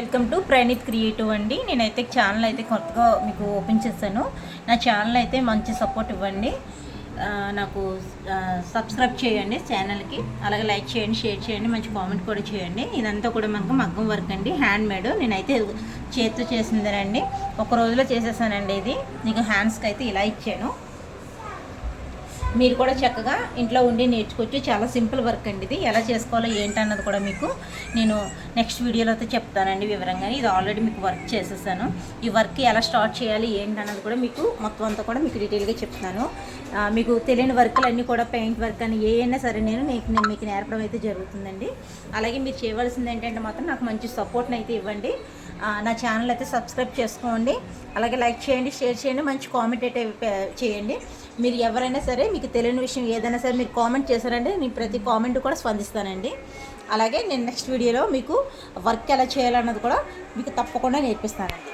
Welcome to Praneeth creative అండి. నేనైతే channel అయితే కొత్తగా మీకు ఓపెన్ చేశాను. నా ఛానల్ అయితే మంచి సపోర్ట్ ఇవ్వండి. నాకు సబ్స్క్రైబ్ చేయండి ఛానల్కి, అలాగే లైక్ చేయండి, షేర్ చేయండి, మంచి కామెంట్ కూడా చేయండి. ఇదంతా కూడా మనకు మగ్గం వర్క్ అండి, హ్యాండ్ మేడ్. నేనైతే చేతితో చేసిందేనండి, ఒక రోజులో చేసేసానండి. ఇది నీకు హ్యాండ్స్కి అయితే ఇలా ఇచ్చాను. మీరు కూడా చక్కగా ఇంట్లో ఉండి నేర్చుకోవచ్చు. చాలా సింపుల్ వర్క్ అండి. ఇది ఎలా చేసుకోవాలో ఏంటన్నది కూడా మీకు నేను నెక్స్ట్ వీడియోలో అయితే చెప్తానండి వివరంగా. ఇది ఆల్రెడీ మీకు వర్క్ చేసేసాను. ఈ వర్క్ ఎలా స్టార్ట్ చేయాలి ఏంటన్నది కూడా మీకు మొత్తం అంతా కూడా మీకు డీటెయిల్గా చెప్తాను. మీకు తెలియని వర్క్లు అన్నీ కూడా పెయింట్ వర్క్ అని ఏమైనా సరే నేను మీకు నేర్పడం అయితే జరుగుతుందండి. అలాగే మీరు చేయవలసింది ఏంటంటే మాత్రం నాకు మంచి సపోర్ట్ని అయితే ఇవ్వండి. నా ఛానల్ అయితే సబ్స్క్రైబ్ చేసుకోండి, అలాగే లైక్ చేయండి, షేర్ చేయండి, మంచి కామెంట్ అయితే చేయండి. మీరు ఎవరైనా సరే మీకు తెలియని విషయం ఏదైనా సరే మీరు కామెంట్ చేశారంటే నేను ప్రతి కామెంట్ కూడా స్పందిస్తానండి. అలాగే నేను నెక్స్ట్ వీడియోలో మీకు వర్క్ ఎలా చేయాలన్నది కూడా మీకు తప్పకుండా నేర్పిస్తానండి.